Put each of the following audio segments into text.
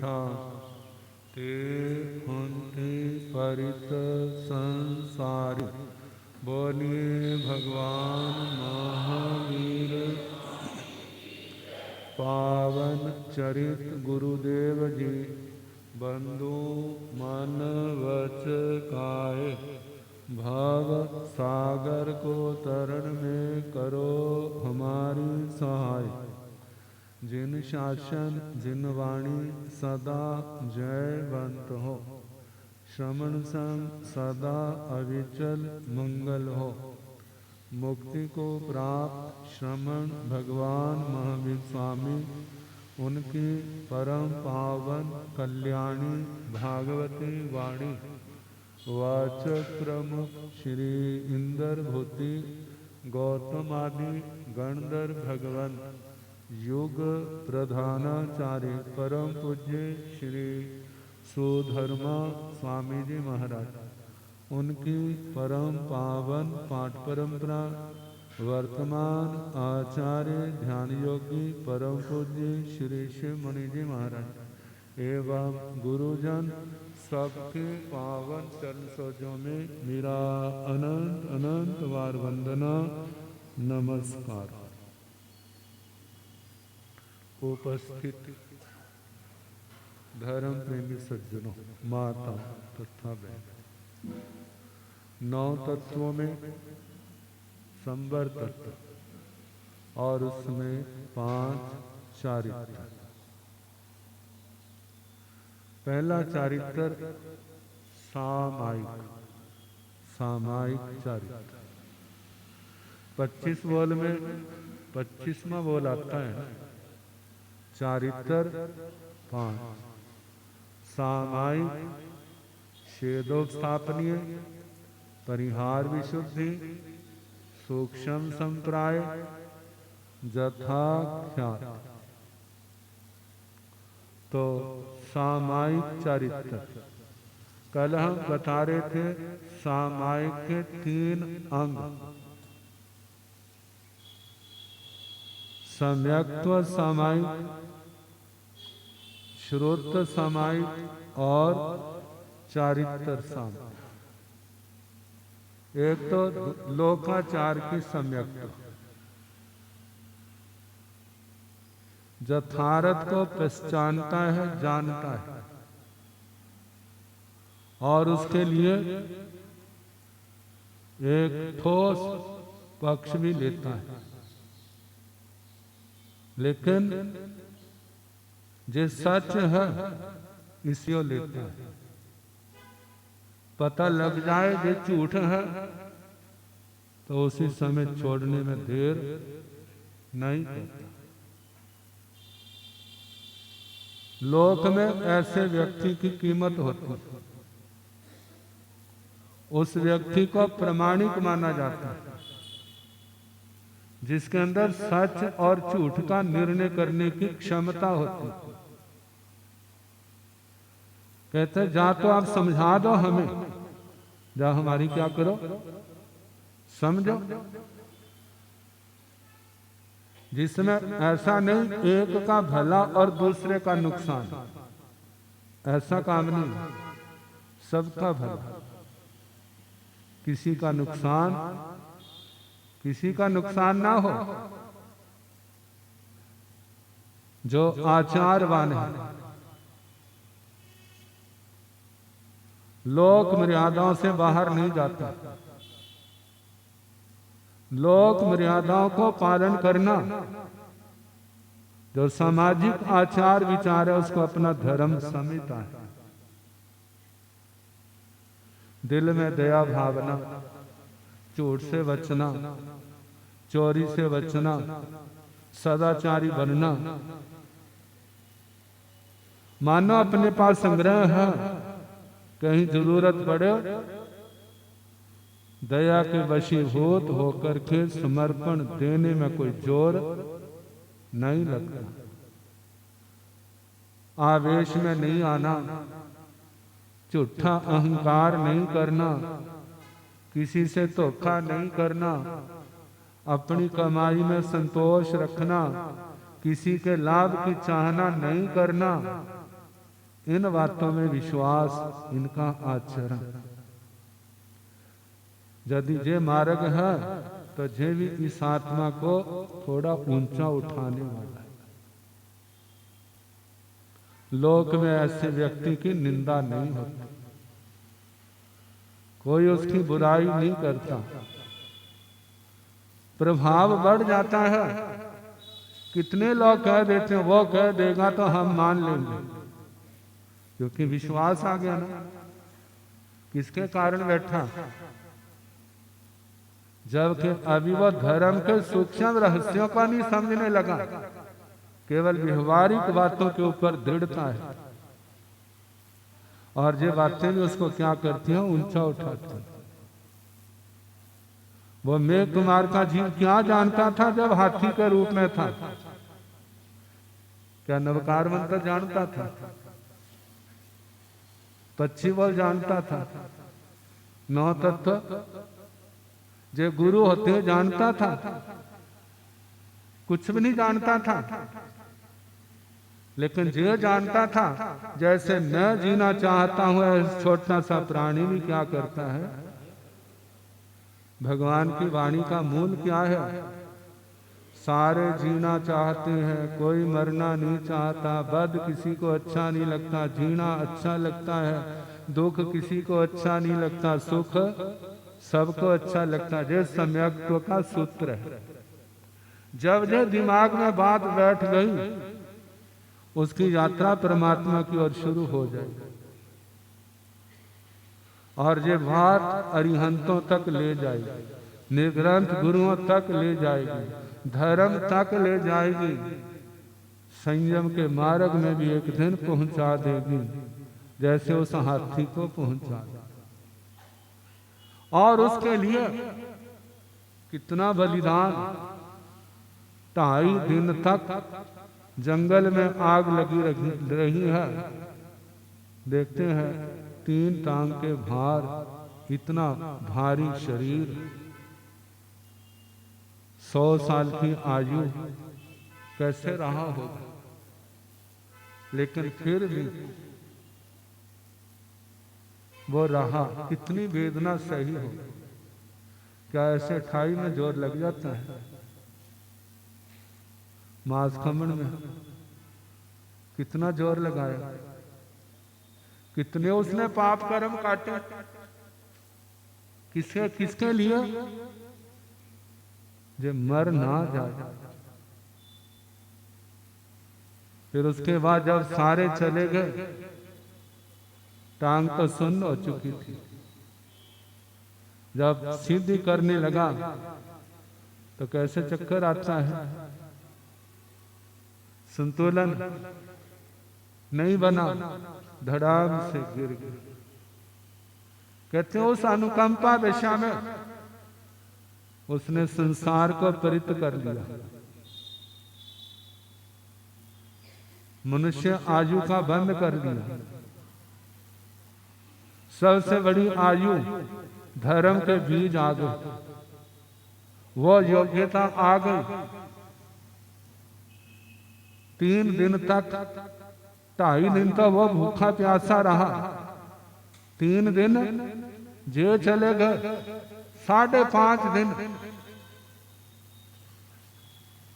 मीठा ते हुंते परित संसार। बोलिए भगवान महावीर पावन चरित गुरुदेव जी। बंधु मन वच काए, भव सागर को तरण में करो हमारी सहाय। जिन शासन जिन वाणी सदा जयवंत हो, श्रमण संग सदा अविचल मंगल हो। मुक्ति को प्राप्त श्रमण भगवान महावीर स्वामी, उनकी परम पावन कल्याणी भागवती वाणी वाचक प्रमुख श्री इंद्र भूति गौतम आदि गणधर भगवान युग प्रधानाचार्य परम पूज्य श्री सुधर्मा स्वामी जी महाराज, उनकी परम पावन पाठ परंपरा वर्तमान आचार्य ध्यान योगी परम पूज्य श्री शिव मुनि जी महाराज एवं गुरुजन सबके पावन चरण सरोजों में मेरा अनंत अनंत बार वंदना नमस्कार। उपस्थित धर्म प्रेमी सज्जनों, माता तथा बहन, 9 तत्वों में संवर तत्व और उसमें 5 चारित्र। पहला चारित्र सामायिक, सामायिक चारित्र। 25 बोल में 25वां बोल आता है। चारित्र 5। सामायिक छेदोत्स्थापनीय, परिहार विशुद्धि, सूक्ष्म संप्राय, यथाख्यात। तो सामायिक चरित्र कल हम बता रहे थे। सामायिक के 3 अंग, सम्यक्त्व सामायिक, श्रोत्र सामायिक और चारित्र सामायिक। एक तो लोकाचार की सम्यक्त्व, यथार्थ को पहचानता है, जानता है और उसके लिए एक ठोस पक्ष भी लेता है। लेकिन जो सच है इसी लेता है। पता लग जाए जो झूठ है तो उसी समय छोड़ने में देर नहीं करता। लोक में ऐसे व्यक्ति की कीमत होती है, उस व्यक्ति को प्रमाणिक माना जाता है जिसके अंदर सच और झूठ का निर्णय करने की क्षमता होती है। कहते जा तो आप समझा दो हमें, जा हमारी क्या करो समझो। जिसमें ऐसा नहीं एक का भला और दूसरे का नुकसान, ऐसा काम नहीं। सबका भला, किसी का नुकसान ना हो। जो आचारवान है, लोक मर्यादाओं से बाहर नहीं जाता। लोक मर्यादाओं को पालन करना, जो सामाजिक आचार विचार है उसको अपना धर्म समझता है। दिल में दया भावना, झूठ से बचना, चोरी से बचना, सदाचारी बनना। मानो अपने पास संग्रह है, कहीं जरूरत पड़े दया के वशीभूत होकर के समर्पण देने में कोई जोर नहीं लगता। आवेश में नहीं आना, झूठा अहंकार नहीं करना, किसी से धोखा नहीं करना, अपनी कमाई में संतोष रखना, किसी के लाभ की चाहना नहीं करना, इन बातों में विश्वास, इनका आचरण। यदि जे मार्ग है तो जे भी इस आत्मा को थोड़ा ऊंचा उठाने वाला है। लोक में ऐसे व्यक्ति की निंदा नहीं होती, कोई उसकी बुराई नहीं करता। प्रभाव बढ़ जाता है। कितने लोग कह देते हैं वो कह देगा तो हम मान लेंगे, क्योंकि विश्वास आ गया ना। किसके कारण बैठा? जबकि अभी वो धर्म के सूक्ष्म रहस्यों का नहीं समझने लगा, केवल व्यवहारिक बातों के ऊपर दृढ़ता है। और ये बातें भी उसको क्या करती हैं? ऊंचा उठाती हैं। वो मेघ कुमार का जीव क्या जानता था जब हाथी के रूप में था? क्या नवकार मंत्र जानता था? पक्षी बल जानता था? नौ तत्व जो गुरु होते जानता था? कुछ भी नहीं जानता था। लेकिन जो जानता था, जैसे मैं जीना चाहता हूं, छोटा सा प्राणी भी क्या करता है? भगवान की वाणी का मूल क्या है? सारे जीना चाहते हैं, कोई मरना नहीं चाहता। बद किसी को अच्छा नहीं लगता, जीना अच्छा लगता है। दुख किसी को अच्छा नहीं लगता, सुख सबको अच्छा लगता है। ये सम्यक्त्व का सूत्र है। जब जो दिमाग में बात बैठ गई, उसकी यात्रा परमात्मा की ओर शुरू हो जाएगी। और ये बात अरिहंतों तक ले जाएगी, निर्ग्रंथ गुरुओं तक ले जाएगी, धर्म तक ले जाएगी, संयम के मार्ग में भी एक दिन पहुंचा देगी, जैसे उस हाथी को पहुंचा। और उसके लिए कितना बलिदान! 2.5 दिन तक जंगल में आग लगी रही है। देखते हैं 3 टांग के भार, इतना भारी शरीर, 100 साल की आयु, कैसे रहा होगा? लेकिन फिर भी वो रहा। कितनी वेदना सही हो! क्या ऐसे ठाई में जोर लग जाता है? मांस खमण में कितना जोर लगाया, कितने उसने पाप कर्म काटे। किसके किसके लिए? जो मर ना जाए। फिर उसके बाद जब सारे चले गए, टांग तो सुन्न हो चुकी थी। जब सीधी करने लगा तो कैसे चक्कर आता है, संतुलन नहीं बना, धड़ाम से गिर गया। कहते हैं उस अनुकंपा दशा में उसने संसार को परित कर लिया। मनुष्य आयु का बंद कर दिया। सबसे बड़ी आयु धर्म के बीज आ गए, वो योग्यता आ गई। 3 दिन तक, 2.5 दिन तो वो भूखा प्यासा रहा। 3 दिन जे चले गए, 5.5 दिन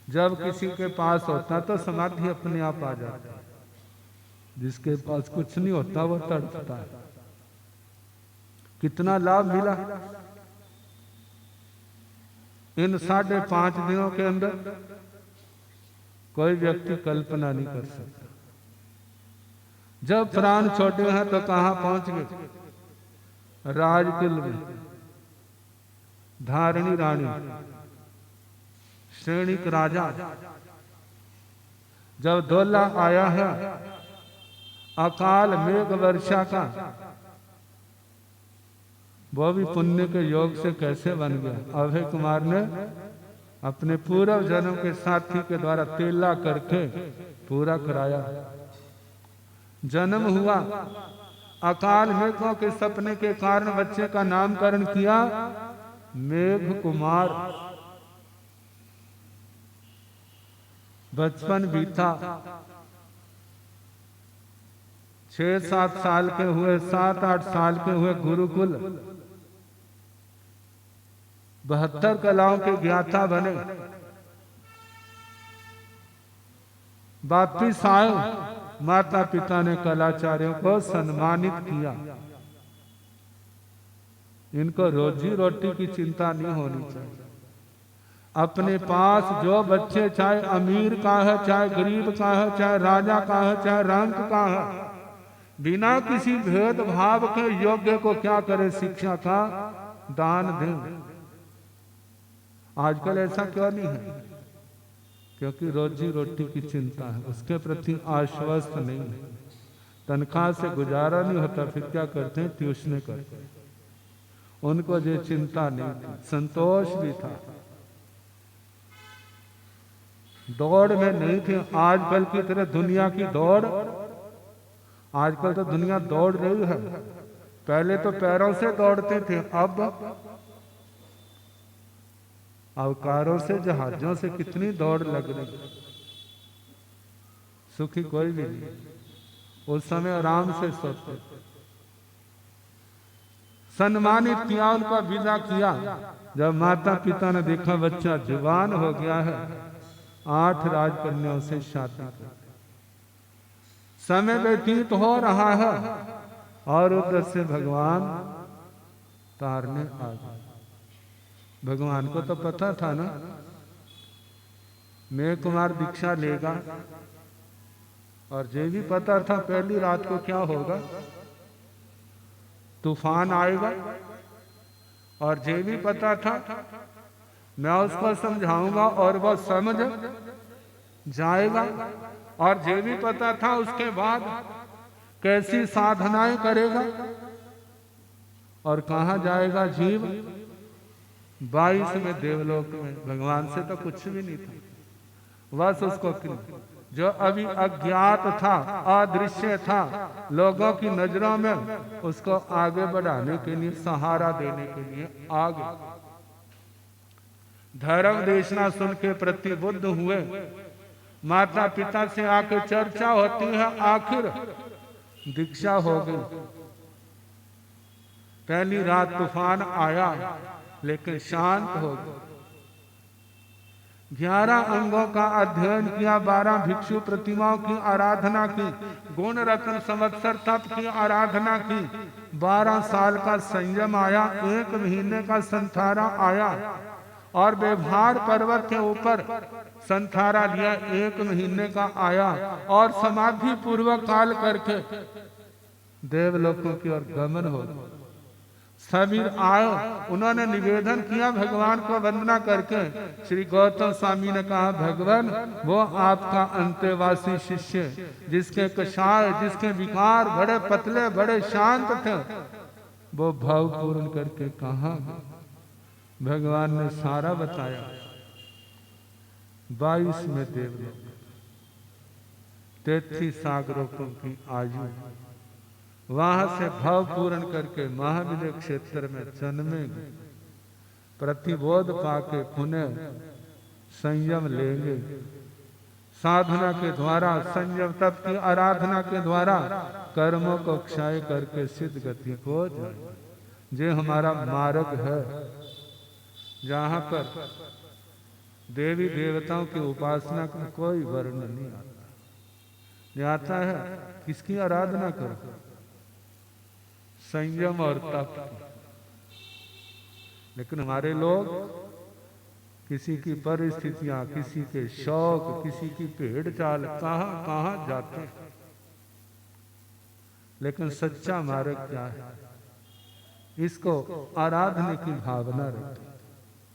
जब किसी के पास होता तो समाधि अपने आप आ जाता। जिसके पास कुछ नहीं होता वो तड़पता है। कितना लाभ मिला इन 5.5 दिनों के अंदर, कोई व्यक्ति कल्पना नहीं कर सकता। जब प्राण छोटे हैं तो कहां पहुंच गए? राजकुल में धारणी रानी, श्रेणिक राजा। जब दोला आया है अकाल मेघ वर्षा का, वो भी पुण्य के योग से कैसे बन गया? अभय कुमार ने अपने पूर्व जन्म के साथी के द्वारा तेला करके पूरा कराया। जन्म हुआ, अकाल मेघों के सपने के कारण बच्चे का नामकरण किया मेघ कुमार। बचपन बीता, 6-7 साल के हुए, 7-8 साल के हुए, गुरुकुल 72 कलाओं के ज्ञाता बने। वापिस आए, माता पिता ने कलाचार्यों को सम्मानित किया। इनको रोजी रोटी की चिंता नहीं होनी चाहिए। अपने पास जो बच्चे, चाहे अमीर का है, चाहे गरीब का है, चाहे राजा का है, चाहे रंग का है, बिना किसी भेदभाव के योग्य को क्या करे, शिक्षा का दान दें। आजकल ऐसा क्यों नहीं है? क्योंकि रोजी रोटी की चिंता है, उसके प्रति आश्वस्त नहीं है। तनख्वाह से गुजारा नहीं होता, फिर क्या करते हैं? ट्यूशन करते हैं। उनको ये चिंता नहीं थी, संतोष भी था, दौड़ में नहीं थे। आजकल की तरह दुनिया की दौड़, आजकल तो दुनिया दौड़ रही है। पहले तो पैरों से दौड़ते थे, अब कारों से, जहाजों से कितनी दौड़ लग रही। सुखी कोई भी नहीं। उस समय आराम से सोते। सम्मानित किया, उनका विदा किया। जब माता पिता ने देखा बच्चा जवान हो गया है, 8 राजकन्याओं से शादी कर, समय व्यतीत हो रहा है और उधर से भगवान तारने आ गए। भगवान को तो पता था ना, मैं कुमार दीक्षा लेगा, और ये भी पता था पहली रात को क्या होगा, तूफान आएगा। और ये भी पता था मैं उसको समझाऊंगा और वो समझ जाएगा। और ये भी पता था उसके बाद कैसी साधनाएं करेगा और कहां जाएगा जीव। 22वें देवलोक में। भगवान से तो कुछ भी नहीं था, बस उसको जो अभी अज्ञात था, अदृश्य था, लोगों की नजरों में उसको आगे बढ़ाने के लिए, सहारा देने के लिए आगे। धर्म देशना सुन के प्रतिबुद्ध हुए। माता पिता से आके चर्चा होती है, आखिर दीक्षा हो गई। पहली रात तूफान आया लेकिन शांत हो गया। 11 अंगों का अध्ययन किया, 12 भिक्षु प्रतिमाओं की आराधना की, गुण रत्न संवत्सर तप की आराधना की, 12 साल का संयम आया, 1 महीने का संथारा आया और व्यवहार पर्वत के ऊपर संथारा लिया, 1 महीने का आया और समाधि पूर्वक काल करके देवलोकों की ओर गमन हो। सभी आए, उन्होंने निवेदन किया भगवान को वंदना करके। श्री गौतम स्वामी ने कहा, भगवान वो आपका अंत्यवासी शिष्य, जिसके कषाय, जिसके विकार बड़े पतले, बड़े शांत थे, वो भाव पूर्ण करके कहा। भगवान ने सारा बताया। 22वें देवलोक, 33 सागरों की आयु, वहां से भाव पूर्ण करके महाविद्य क्षेत्र में जन्मेंगे। प्रतिबोध पाके पुनः संयम लेंगे। साधना के द्वारा, संयम तप की आराधना के द्वारा कर्मों को क्षय करके सिद्ध गति को जाए। ये हमारा मार्ग है, जहां पर देवी देवताओं की उपासना का कोई वर्णन नहीं आता। ये आता है किसकी आराधना करो, संयम और तप। लेकिन हमारे लोग किसी की परिस्थितियां, किसी के शौक, किसी की भेड़ चाल, कहां कहां जाते हैं। लेकिन सच्चा मार्ग क्या है? इसको आराधना की भावना रखें।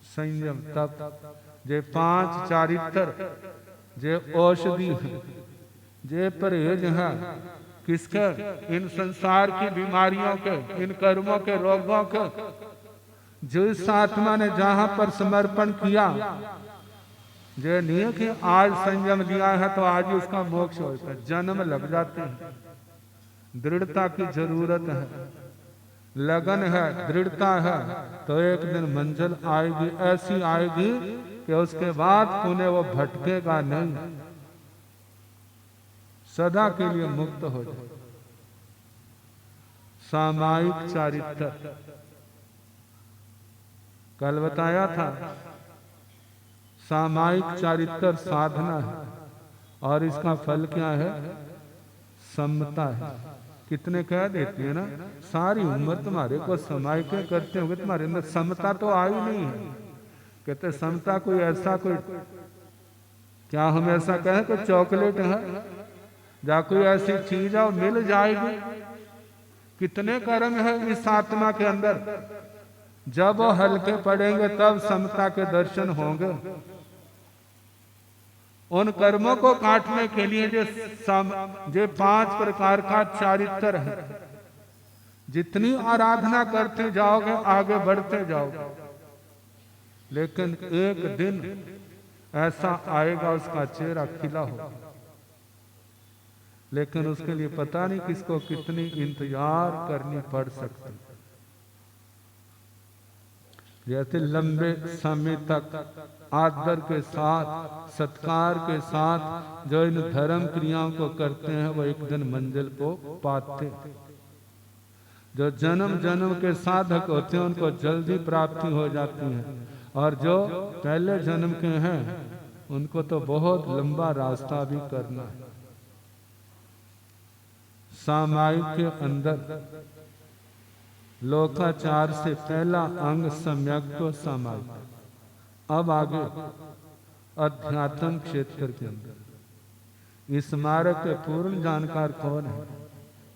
संयम तप, जे 5 चारित्र, जे औषधि है, जे परहेज है। किसके? इन संसार की बीमारियों के, इन कर्मों के, रोगों के। जिस आत्मा ने जहां पर समर्पण किया, जो नहीं है कि आज संयम लिया है तो आज ही उसका मोक्ष होता है। जन्म लग जाते हैं। दृढ़ता की जरूरत है, लगन है, दृढ़ता है, तो एक दिन मंजिल आएगी, ऐसी आएगी कि उसके बाद पुनः वो भटकेगा नहीं, सदा के लिए मुक्त हो जाए। सामायिक चारित्र कल बताया था। सामायिक चारित्र साधना है और इसका फल क्या है? समता है। कितने कह देते हैं ना, सारी उम्र तुम्हारे को समय के करते होंगे, तुम्हारे अंदर समता तो आई नहीं है। कहते समता कोई ऐसा कोई, क्या हम ऐसा कहें कोई चॉकलेट है या कोई ऐसी चीज है मिल जाएगी? कितने कर्म है इस आत्मा के अंदर, जब वो हल्के पड़ेंगे तब समता के दर्शन होंगे। उन कर्मों को काटने के लिए जो 5 प्रकार का चारित्र है, जितनी आराधना करते जाओगे आगे बढ़ते जाओगे, लेकिन एक दिन ऐसा आएगा उसका चेहरा खिला होगा। लेकिन उसके लिए पता नहीं किसको कितनी इंतजार करनी पड़ सकती। जैसे लंबे समय तक आदर के साथ सत्कार के साथ जो इन धर्म क्रियाओं को करते हैं वो एक दिन मंजिल को पाते हैं। जो जन्म जन्म के साधक होते हैं उनको जल्दी प्राप्ति हो जाती है, और जो पहले जन्म के हैं उनको तो बहुत लंबा रास्ता भी करना है। सामायिक के अंदर लोकाचार से पहला अंग सम्यक तो सामायिक। अब आगे अध्यात्म क्षेत्र के अंदर इस मार्ग के पूर्ण जानकार कौन है?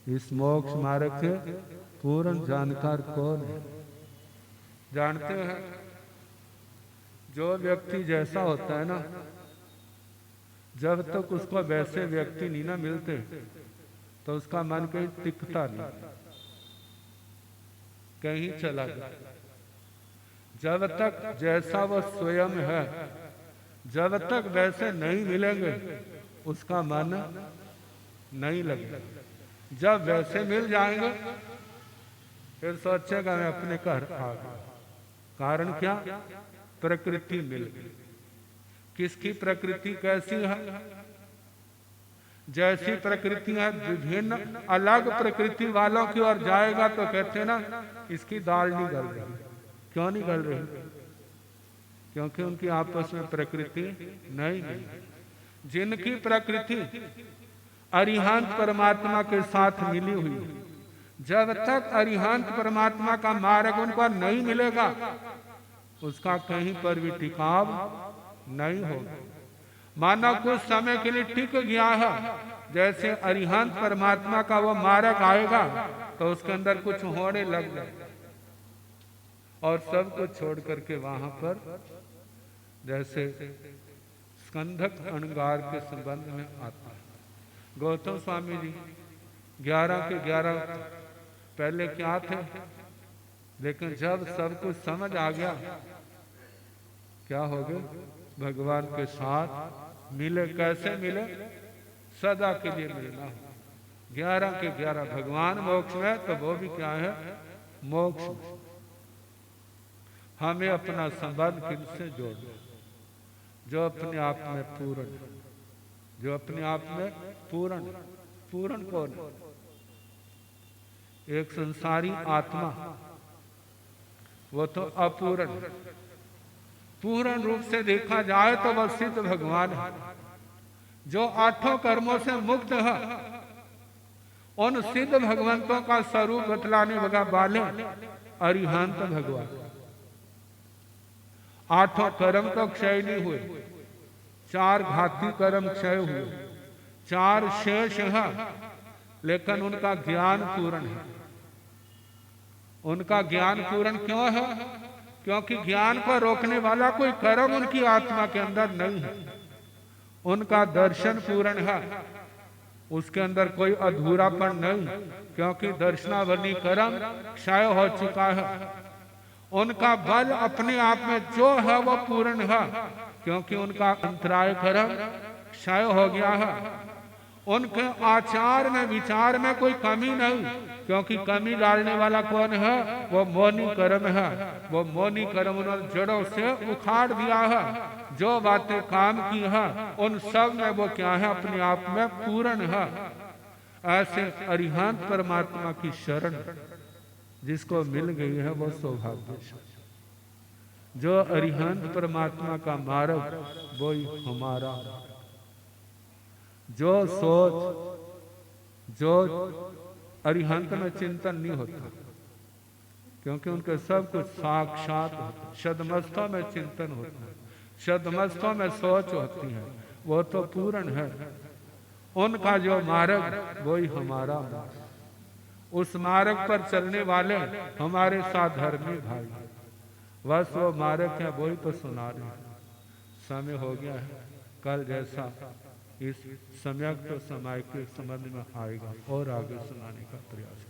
इस मोक्ष मार्ग के पूर्ण जानकार कौन है? जानते हैं, जो व्यक्ति जैसा होता है ना, जब तक उसको वैसे व्यक्ति नहीं ना मिलते तो उसका मन कहीं टिकता नहीं, कहीं चला गया। जब तक जैसा वह स्वयं है, जब तक वैसे नहीं मिलेंगे उसका मन नहीं लगेगा। जब वैसे मिल जाएंगे फिर सोचेगा मैं अपने घर आ गया। कारण क्या? प्रकृति मिल गई। किसकी प्रकृति कैसी है? जैसी प्रकृति है विभिन्न अलग प्रकृति वालों की ओर जाएगा तो कहते ना इसकी दाल नहीं गल रही। क्यों नहीं गल रही? क्योंकि उनकी आपस में प्रकृति नहीं है। जिनकी प्रकृति अरिहंत परमात्मा के साथ मिली हुई, जब तक अरिहंत परमात्मा का मार्ग उनको नहीं मिलेगा उसका कहीं पर भी टिकाव नहीं होगा। मानव कुछ समय के लिए टिक गया है, जैसे अरिहंत परमात्मा का वो मार्ग आएगा तो उसके अंदर कुछ होने लग जाए और सब कुछ छोड़ करके वहां पर जैसे स्कंधक अणगार के संबंध में आता है। गौतम स्वामी जी 11 के 11 पहले क्या थे, लेकिन जब सब कुछ समझ आ गया क्या हो गए? भगवान के साथ मिले। कैसे मिले? सदा के लिए मिलना। 11 के 11 भगवान मोक्ष में, तो वो भी क्या है? मोक्ष। हमें अपना संबंध किनसे जोड़ना? जो अपने आप में पूर्ण, जो अपने आप में पूर्ण। पूर्ण कौन? एक संसारी आत्मा, वो तो अपूर्ण। पूर्ण रूप से देखा जाए तो वह सिद्ध भगवान है, जो 8 कर्मों से मुक्त है। उन सिद्ध भगवंतों का स्वरूप बतलाने वाले अरिहंत भगवान। 8 कर्म तो क्षय नहीं हुए, 4 घाती कर्म क्षय हुए, 4 शेष है, लेकिन उनका ज्ञान पूर्ण है। उनका ज्ञान पूर्ण क्यों है? क्योंकि ज्ञान को रोकने वाला कोई कर्म उनकी आत्मा के अंदर नहीं है। उनका दर्शन पूर्ण है, उसके अंदर कोई अधूरापन नहीं, क्योंकि दर्शनावली कर्म क्षय हो चुका है। उनका बल अपने आप में जो है वो पूर्ण है, क्योंकि उनका अंतराय कर्म क्षय हो गया है। उनके आचार में विचार में कोई कमी नहीं, क्योंकि कमी डालने वाला कौन है? वो मौनी कर्म है। वो मौनी कर्म उन्होंने जड़ों से उखाड़ दिया है। जो बातें काम की है उन सब में वो क्या है? अपने आप में पूर्ण है। ऐसे अरिहंत परमात्मा की शरण जिसको मिल गई है वो सौभाग्यशाली। जो अरिहंत परमात्मा का मार्ग वो ही हमारा। जो सोच जो अरिहंत में चिंतन नहीं होता, क्योंकि उनके सब कुछ साक्षात होता है। शतमस्तों में चिंतन होता है, शतमस्तों में सोच होती है, वो तो पूर्ण है। उनका जो मार्ग वही हमारा मार्ग। उस मार्ग पर चलने वाले हमारे साथ धर्मी भाई, बस वो मार्ग है वही तो सुना रहे हैं। समय हो गया है, कल जैसा इस सम्यक तो समय के संबंध में आएगा और आगे सुनाने का प्रयास